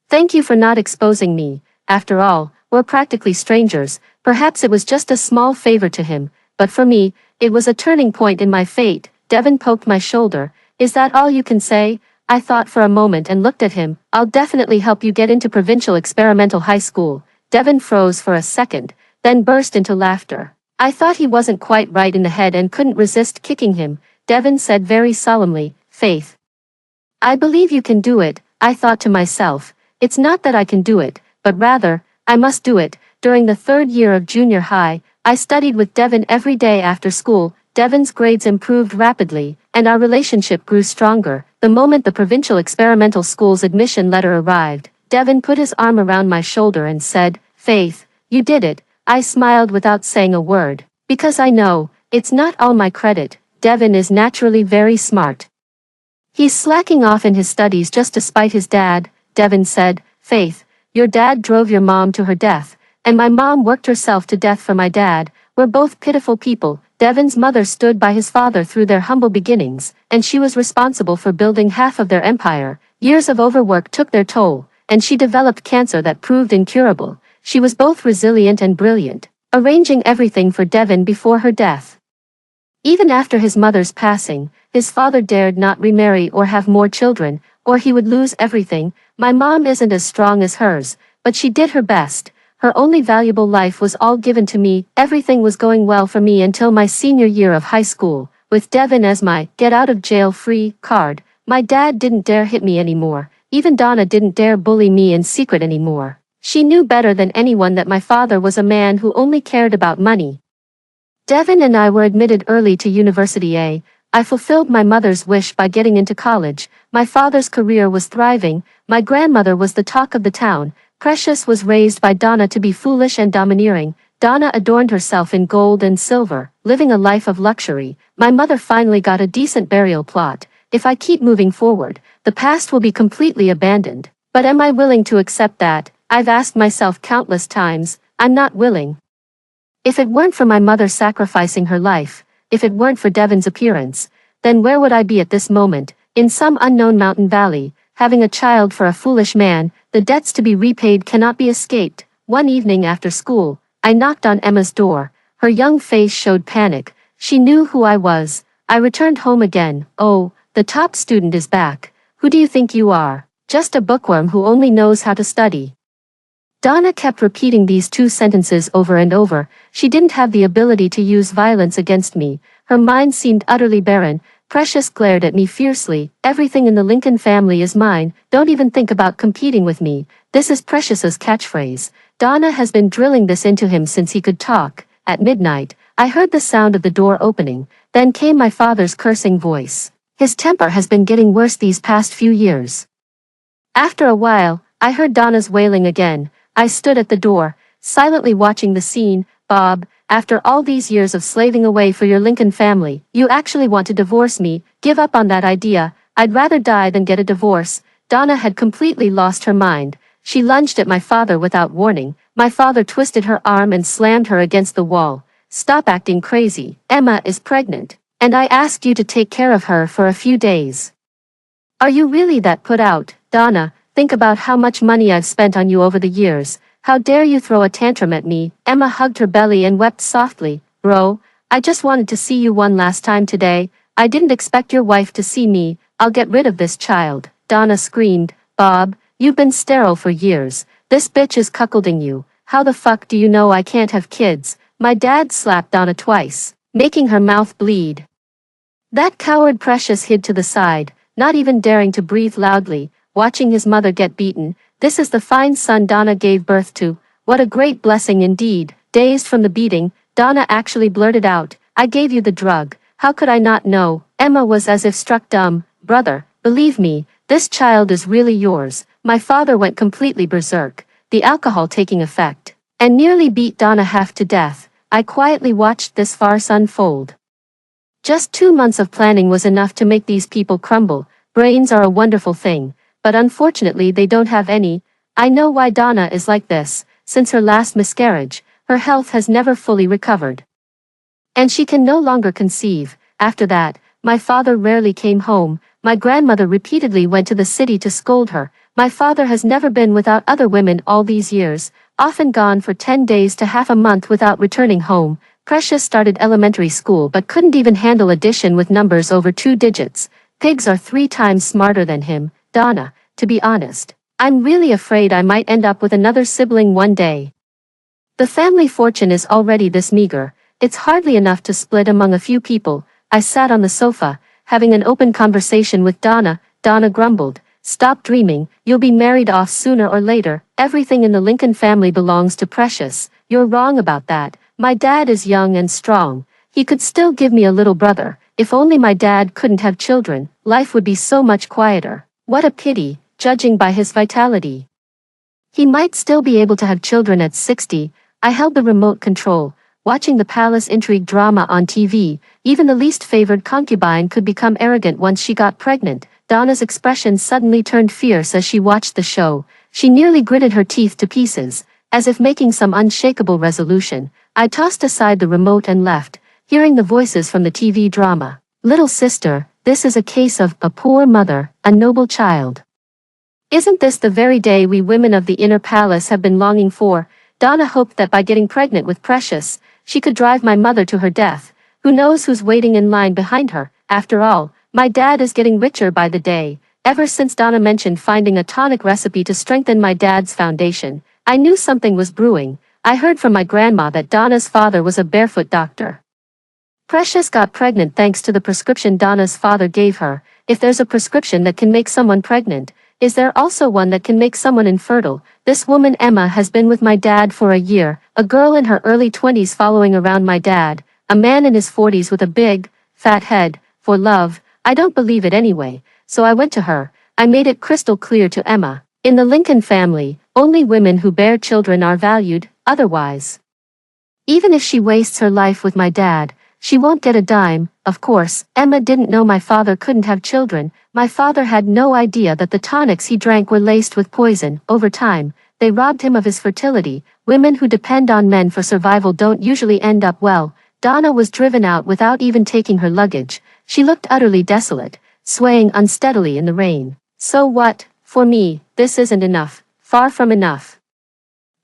Thank you for not exposing me. After all, we're practically strangers. Perhaps it was just a small favor to him, but for me, it was a turning point in my fate. Devin poked my shoulder. Is that all you can say? I thought for a moment and looked at him. I'll definitely help you get into provincial experimental high school. Devin froze for a second, then burst into laughter. I thought he wasn't quite right in the head and couldn't resist kicking him. Devin said very solemnly, Faith, I believe you can do it. I thought to myself, it's not that I can do it, but rather, I must do it. During the third year of junior high, I studied with Devin every day after school. Devin's grades improved rapidly, and our relationship grew stronger. The moment the provincial experimental school's admission letter arrived, Devin put his arm around my shoulder and said, Faith, you did it. I smiled without saying a word, because I know, it's not all my credit. Devin is naturally very smart. He's slacking off in his studies just to spite his dad. Devin said, Faith, your dad drove your mom to her death, and my mom worked herself to death for my dad. We're both pitiful people. Devin's mother stood by his father through their humble beginnings, and she was responsible for building half of their empire. Years of overwork took their toll, and she developed cancer that proved incurable. She was both resilient and brilliant, arranging everything for Devin before her death. Even after his mother's passing, his father dared not remarry or have more children, or he would lose everything. My mom isn't as strong as hers, but she did her best. Her only valuable life was all given to me. Everything was going well for me until my senior year of high school, with Devin as my get-out-of-jail-free card. My dad didn't dare hit me anymore. Even Donna didn't dare bully me in secret anymore. She knew better than anyone that my father was a man who only cared about money. Devin and I were admitted early to University A. I fulfilled my mother's wish by getting into college. My father's career was thriving. My grandmother was the talk of the town. Precious was raised by Donna to be foolish and domineering. Donna adorned herself in gold and silver, living a life of luxury. My mother finally got a decent burial plot. If I keep moving forward, the past will be completely abandoned. But am I willing to accept that? I've asked myself countless times. I'm not willing. If it weren't for my mother sacrificing her life, if it weren't for Devin's appearance, then where would I be at this moment? In some unknown mountain valley, having a child for a foolish man. The debts to be repaid cannot be escaped. One evening after school, I knocked on Emma's door. Her young face showed panic. She knew who I was. I returned home again. Oh, the top student is back. Who do you think you are? Just a bookworm who only knows how to study. Donna kept repeating these two sentences over and over. She didn't have the ability to use violence against me. Her mind seemed utterly barren. Precious glared at me fiercely. Everything in the Lincoln family is mine. Don't even think about competing with me. This is Precious's catchphrase. Donna has been drilling this into him since he could talk. At midnight, I heard the sound of the door opening. Then came my father's cursing voice. His temper has been getting worse these past few years. After a while, I heard Donna's wailing again. I stood at the door, silently watching the scene. Bob, after all these years of slaving away for your Lincoln family, you actually want to divorce me? Give up on that idea. I'd rather die than get a divorce. Donna had completely lost her mind. She lunged at my father without warning. My father twisted her arm and slammed her against the wall. Stop acting crazy. Emma is pregnant, and I asked you to take care of her for a few days. Are you really that put out? Donna, think about how much money I've spent on you over the years. How dare you throw a tantrum at me? Emma hugged her belly and wept softly. Bro, I just wanted to see you one last time today. I didn't expect your wife to see me. I'll get rid of this child. Donna screamed. Bob, you've been sterile for years. This bitch is cuckolding you. How the fuck do you know I can't have kids? My dad slapped Donna twice, making her mouth bleed. That coward Precious hid to the side. not even daring to breathe loudly, watching his mother get beaten. This is the fine son Donna gave birth to. What a great blessing indeed. Dazed from the beating, Donna actually blurted out, "I gave you the drug. How could I not know?" Emma was as if struck dumb. "Brother, believe me, this child is really yours." My father went completely berserk, the alcohol taking effect, and nearly beat Donna half to death. I quietly watched this farce unfold. Just 2 months of planning was enough to make these people crumble. Brains are a wonderful thing, but unfortunately they don't have any. I know why Donna is like this. Since her last miscarriage, her health has never fully recovered, and she can no longer conceive. After that, my father rarely came home. My grandmother repeatedly went to the city to scold her. My father has never been without other women all these years, often gone for 10 days to half a month without returning home. Precious started elementary school but couldn't even handle addition with numbers over 2 digits. Pigs are 3 times smarter than him. Donna, to be honest, I'm really afraid I might end up with another sibling one day. The family fortune is already this meager. It's hardly enough to split among a few people. I sat on the sofa, having an open conversation with Donna. Donna grumbled, "Stop dreaming, you'll be married off sooner or later. Everything in the Lincoln family belongs to Precious." "You're wrong about that. My dad is young and strong. He could still give me a little brother. If only my dad couldn't have children, life would be so much quieter." What a pity, judging by his vitality. He might still be able to have children at 60. I held the remote control, watching the palace intrigue drama on TV. Even the least favored concubine could become arrogant once she got pregnant. Donna's expression suddenly turned fierce as she watched the show. She nearly gritted her teeth to pieces, as if making some unshakable resolution. I tossed aside the remote and left, hearing the voices from the TV drama. "Little sister, this is a case of a poor mother, a noble child. Isn't this the very day we women of the inner palace have been longing for?" Donna hoped that by getting pregnant with Precious, she could drive my mother to her death. Who knows who's waiting in line behind her? After all, my dad is getting richer by the day. Ever since Donna mentioned finding a tonic recipe to strengthen my dad's foundation, I knew something was brewing. I heard from my grandma that Donna's father was a barefoot doctor. Precious got pregnant thanks to the prescription Donna's father gave her. If there's a prescription that can make someone pregnant, is there also one that can make someone infertile? This woman Emma has been with my dad for a year, a girl in her early 20s following around my dad, a man in his 40s with a big, fat head, for love. I don't believe it anyway, so I went to her. I made it crystal clear to Emma. In the Lincoln family, only women who bear children are valued, otherwise, even if she wastes her life with my dad, she won't get a dime. Of course, Emma didn't know my father couldn't have children. My father had no idea that the tonics he drank were laced with poison. Over time, they robbed him of his fertility. Women who depend on men for survival don't usually end up well. Donna was driven out without even taking her luggage. She looked utterly desolate, swaying unsteadily in the rain. So what? For me, this isn't enough. Far from enough.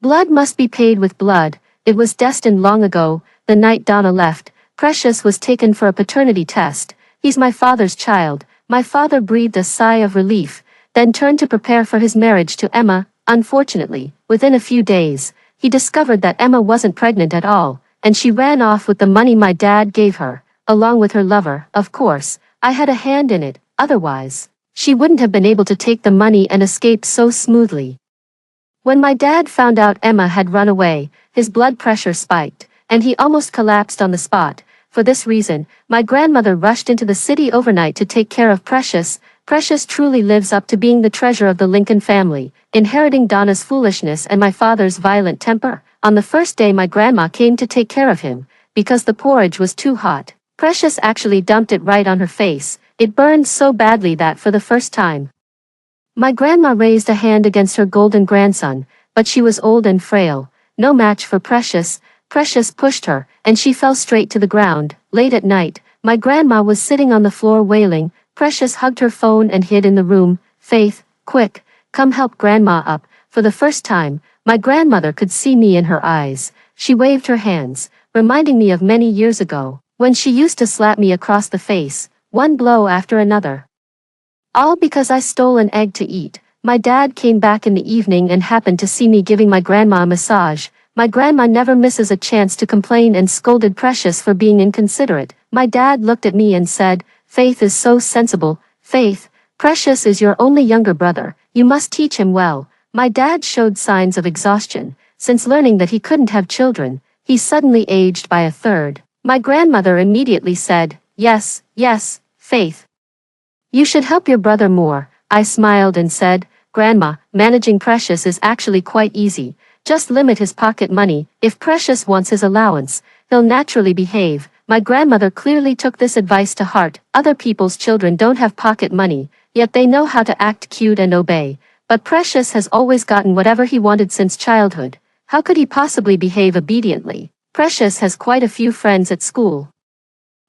Blood must be paid with blood. It was destined long ago. The night Donna left, Precious was taken for a paternity test. "He's my father's child." My father breathed a sigh of relief, then turned to prepare for his marriage to Emma. Unfortunately, within a few days, he discovered that Emma wasn't pregnant at all, and she ran off with the money my dad gave her, along with her lover. Of course, I had a hand in it, otherwise, she wouldn't have been able to take the money and escape so smoothly. When my dad found out Emma had run away, his blood pressure spiked, and he almost collapsed on the spot. For this reason, my grandmother rushed into the city overnight to take care of Precious. Precious truly lives up to being the treasure of the Lincoln family, inheriting Donna's foolishness and my father's violent temper. On the first day my grandma came to take care of him, because the porridge was too hot, Precious actually dumped it right on her face. It burned so badly that for the first time, my grandma raised a hand against her golden grandson, but she was old and frail, no match for Precious. Precious pushed her, and she fell straight to the ground. Late at night, my grandma was sitting on the floor wailing. Precious hugged her phone and hid in the room. "Faith, quick, come help grandma up." For the first time, my grandmother could see me in her eyes. She waved her hands, reminding me of many years ago, when she used to slap me across the face, one blow after another. All because I stole an egg to eat. My dad came back in the evening and happened to see me giving my grandma a massage. My grandma never misses a chance to complain and scolded Precious for being inconsiderate. My dad looked at me and said, "Faith is so sensible." Faith, Precious is your only younger brother, you must teach him well. My dad showed signs of exhaustion. Since learning that he couldn't have children, he suddenly aged by a third. My grandmother immediately said, "Yes, yes, Faith. You should help your brother more." I smiled and said, "Grandma, managing Precious is actually quite easy. Just limit his pocket money. If Precious wants his allowance, he'll naturally behave." My grandmother clearly took this advice to heart. Other people's children don't have pocket money, yet they know how to act cute and obey. But Precious has always gotten whatever he wanted since childhood. How could he possibly behave obediently? Precious has quite a few friends at school.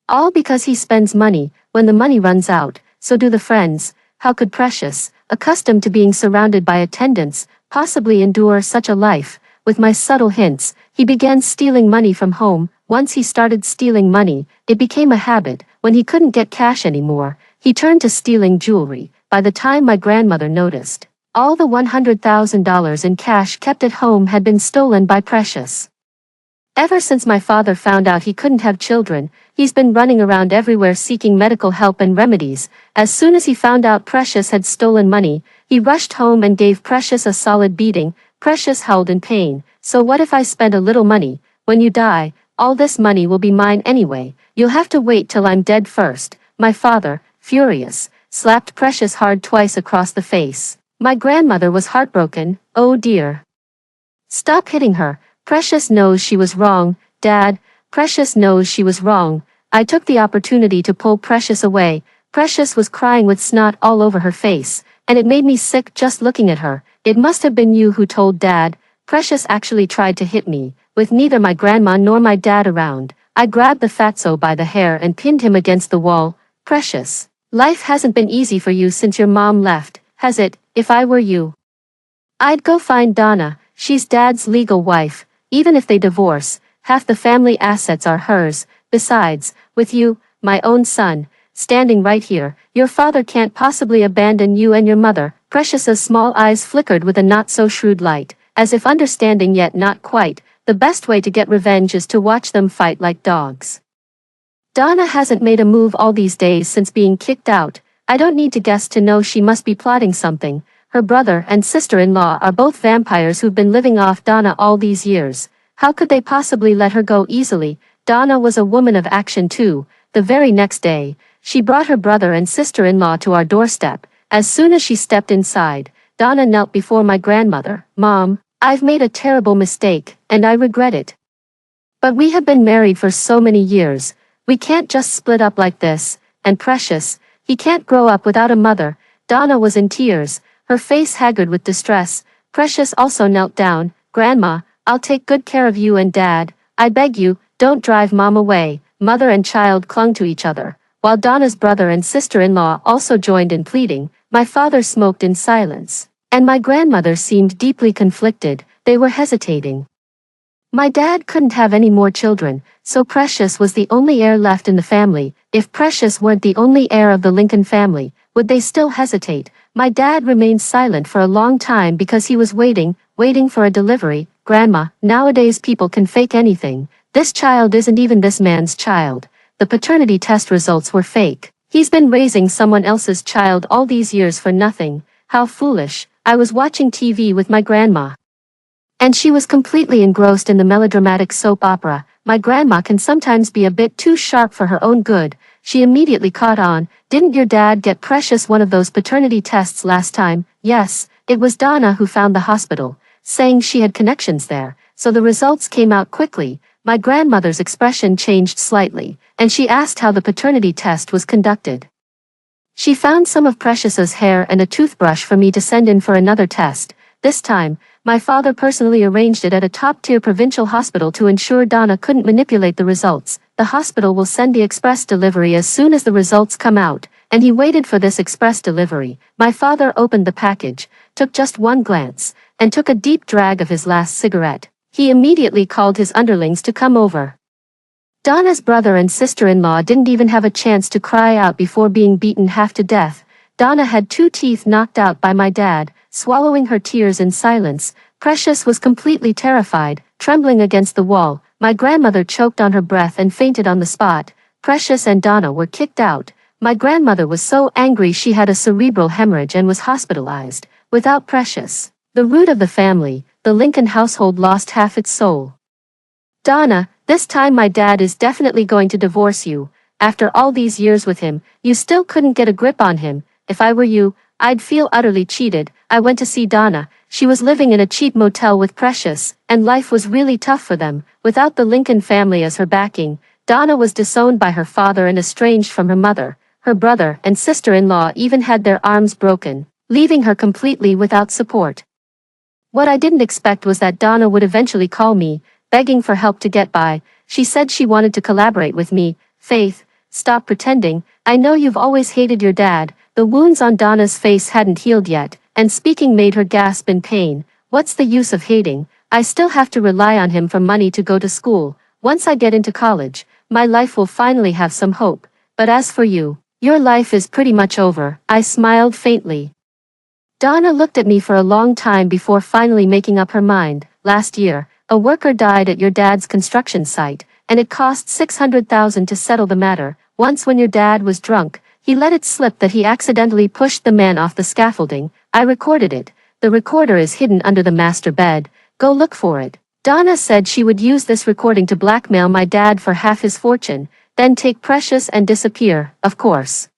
All because he spends money. When the money runs out, so do the friends. How could Precious, accustomed to being surrounded by attendants, possibly endure such a life? With my subtle hints, he began stealing money from home. Once he started stealing money, it became a habit. When he couldn't get cash anymore, he turned to stealing jewelry. By the time my grandmother noticed, all the $100,000 in cash kept at home had been stolen by Precious. Ever since my father found out he couldn't have children, he's been running around everywhere seeking medical help and remedies. As soon as he found out Precious had stolen money, he rushed home and gave Precious a solid beating. Precious howled in pain. "So what if I spend a little money? When you die, all this money will be mine anyway. You'll have to wait till I'm dead first." My father, furious, slapped Precious hard twice across the face. My grandmother was heartbroken. "Oh dear. Stop hitting her. Precious knows she was wrong, Dad. Precious knows she was wrong." I took the opportunity to pull Precious away. Precious was crying with snot all over her face, and it made me sick just looking at her. "It must have been you who told Dad." Precious actually tried to hit me. With neither my grandma nor my dad around, I grabbed the fatso by the hair and pinned him against the wall. "Precious, life hasn't been easy for you since your mom left, has it? If I were you, I'd go find Donna. She's Dad's legal wife. Even if they divorce, half the family assets are hers. Besides, with you, my own son, standing right here, your father can't possibly abandon you and your mother." Precious's small eyes flickered with a not-so-shrewd light, as if understanding yet not quite. The best way to get revenge is to watch them fight like dogs. "Donna hasn't made a move all these days since being kicked out. I don't need to guess to know she must be plotting something. Her brother and sister-in-law are both vampires who've been living off Donna all these years. How could they possibly let her go easily?" Donna was a woman of action too. The very next day, she brought her brother and sister-in-law to our doorstep. As soon as she stepped inside, Donna knelt before my grandmother. "Mom, I've made a terrible mistake, and I regret it. But we have been married for so many years. We can't just split up like this. And Precious, he can't grow up without a mother." Donna was in tears, her face haggard with distress. Precious also knelt down. "Grandma, I'll take good care of you and Dad. I beg you, don't drive Mom away." Mother and child clung to each other, while Donna's brother and sister-in-law also joined in pleading. My father smoked in silence, and my grandmother seemed deeply conflicted. They were hesitating. My dad couldn't have any more children, so Precious was the only heir left in the family. If Precious weren't the only heir of the Lincoln family, would they still hesitate? My dad remained silent for a long time because he was waiting for a delivery. "Grandma, nowadays people can fake anything. This child isn't even this man's child. The paternity test results were fake. He's been raising someone else's child all these years for nothing. How foolish." I was watching TV with my grandma, and she was completely engrossed in the melodramatic soap opera. My grandma can sometimes be a bit too sharp for her own good. She immediately caught on. "Didn't your dad get Precious one of those paternity tests last time?" "Yes, it was Donna who found the hospital, saying she had connections there, so the results came out quickly." My grandmother's expression changed slightly, and she asked how the paternity test was conducted. She found some of Precious's hair and a toothbrush for me to send in for another test. This time, my father personally arranged it at a top-tier provincial hospital to ensure Donna couldn't manipulate the results. "The hospital will send the express delivery as soon as the results come out," and he waited for this express delivery. My father opened the package, took just one glance, and took a deep drag of his last cigarette. He immediately called his underlings to come over. Donna's brother and sister-in-law didn't even have a chance to cry out before being beaten half to death. Donna had 2 teeth knocked out by my dad, swallowing her tears in silence. Precious was completely terrified, trembling against the wall. My grandmother choked on her breath and fainted on the spot. Precious and Donna were kicked out. My grandmother was so angry she had a cerebral hemorrhage and was hospitalized. Without Precious, the root of the family, the Lincoln household lost half its soul. Donna, this time my dad is definitely going to divorce you. After all these years with him, you still couldn't get a grip on him. If I were you, I'd feel utterly cheated. I went to see Donna. She was living in a cheap motel with Precious, and life was really tough for them. Without the Lincoln family as her backing, Donna was disowned by her father and estranged from her mother. Her brother and sister-in-law even had their arms broken, leaving her completely without support. What I didn't expect was that Donna would eventually call me, begging for help to get by. She said she wanted to collaborate with me. Faith, stop pretending. I know you've always hated your dad. The wounds on Donna's face hadn't healed yet, and speaking made her gasp in pain. What's the use of hating? I still have to rely on him for money to go to school. Once I get into college, my life will finally have some hope. But as for you, your life is pretty much over. I smiled faintly. Donna looked at me for a long time before finally making up her mind. Last year, a worker died at your dad's construction site, and it cost $600,000 to settle the matter. Once when your dad was drunk, he let it slip that he accidentally pushed the man off the scaffolding. I recorded it. The recorder is hidden under the master bed. Go look for it. Donna said she would use this recording to blackmail my dad for half his fortune, then take Precious and disappear, of course.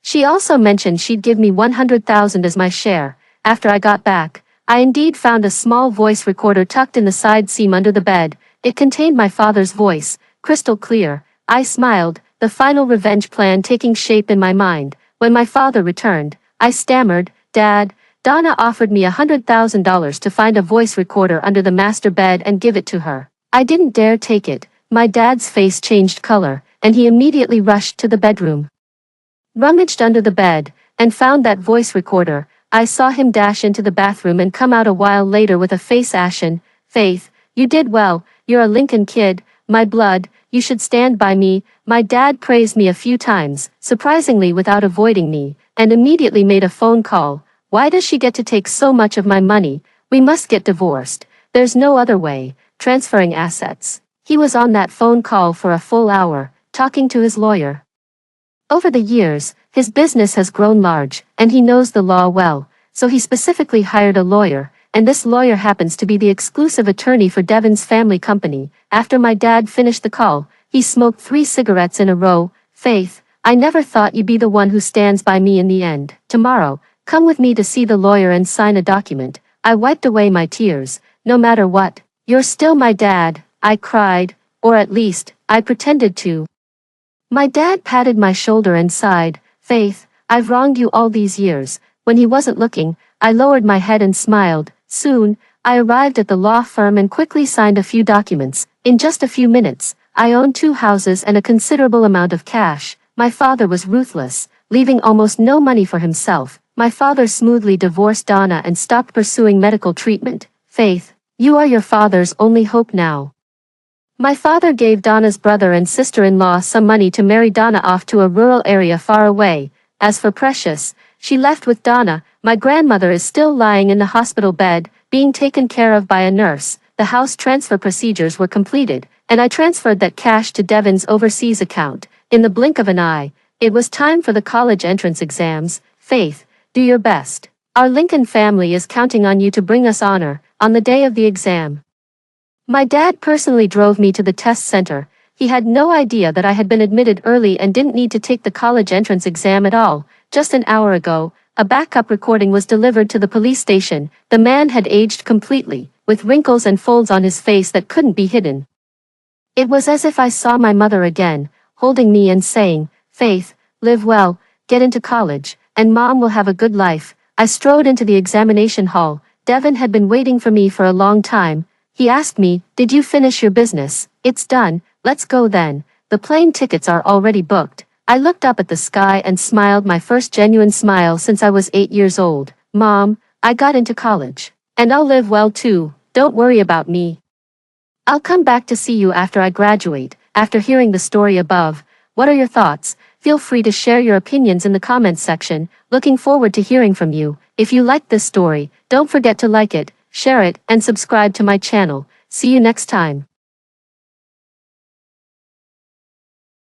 She also mentioned she'd give me $100,000 as my share. After I got back, I indeed found a small voice recorder tucked in the side seam under the bed. It contained my father's voice, crystal clear. I smiled, the final revenge plan taking shape in my mind. When my father returned, I stammered, "Dad." Donna offered me $100,000 to find a voice recorder under the master bed and give it to her. I didn't dare take it. My dad's face changed color, and he immediately rushed to the bedroom. Rummaged under the bed, and found that voice recorder. I saw him dash into the bathroom and come out a while later with a face ashen. "Faith, you did well. You're a Lincoln kid. My blood, you should stand by me." My dad praised me a few times, surprisingly without avoiding me, and immediately made a phone call. "Why does she get to take so much of my money? We must get divorced. There's no other way." Transferring assets. He was on that phone call for a full hour, talking to his lawyer. Over the years, his business has grown large, and he knows the law well, so he specifically hired a lawyer, and this lawyer happens to be the exclusive attorney for Devin's family company. After my dad finished the call, he smoked 3 cigarettes in a row. "Faith, I never thought you'd be the one who stands by me in the end. Tomorrow, come with me to see the lawyer and sign a document." I wiped away my tears. "No matter what, you're still my dad," I cried, or at least, I pretended to. My dad patted my shoulder and sighed. "Faith, I've wronged you all these years." When he wasn't looking, I lowered my head and smiled. Soon, I arrived at the law firm and quickly signed a few documents. In just a few minutes, I owned 2 houses and a considerable amount of cash. My father was ruthless, leaving almost no money for himself. My father smoothly divorced Donna and stopped pursuing medical treatment. "Faith, you are your father's only hope now." My father gave Donna's brother and sister-in-law some money to marry Donna off to a rural area far away. As for Precious, she left with Donna. My grandmother is still lying in the hospital bed, being taken care of by a nurse. The house transfer procedures were completed, and I transferred that cash to Devin's overseas account. In the blink of an eye, it was time for the college entrance exams. "Faith, do your best. Our Lincoln family is counting on you to bring us honor on the day of the exam." My dad personally drove me to the test center. He had no idea that I had been admitted early and didn't need to take the college entrance exam at all. Just an hour ago, a backup recording was delivered to the police station. The man had aged completely, with wrinkles and folds on his face that couldn't be hidden. It was as if I saw my mother again, holding me and saying, "Faith, live well, get into college, and Mom will have a good life." I strode into the examination hall. Devin had been waiting for me for a long time. He asked me, "Did you finish your business?" "It's done, let's go then. The plane tickets are already booked." I looked up at the sky and smiled, my first genuine smile since I was 8 years old. "Mom, I got into college. And I'll live well too, don't worry about me. I'll come back to see you after I graduate." After hearing the story above, what are your thoughts? Feel free to share your opinions in the comments section. Looking forward to hearing from you. If you liked this story, don't forget to like it, share it, and subscribe to my channel. See you next time.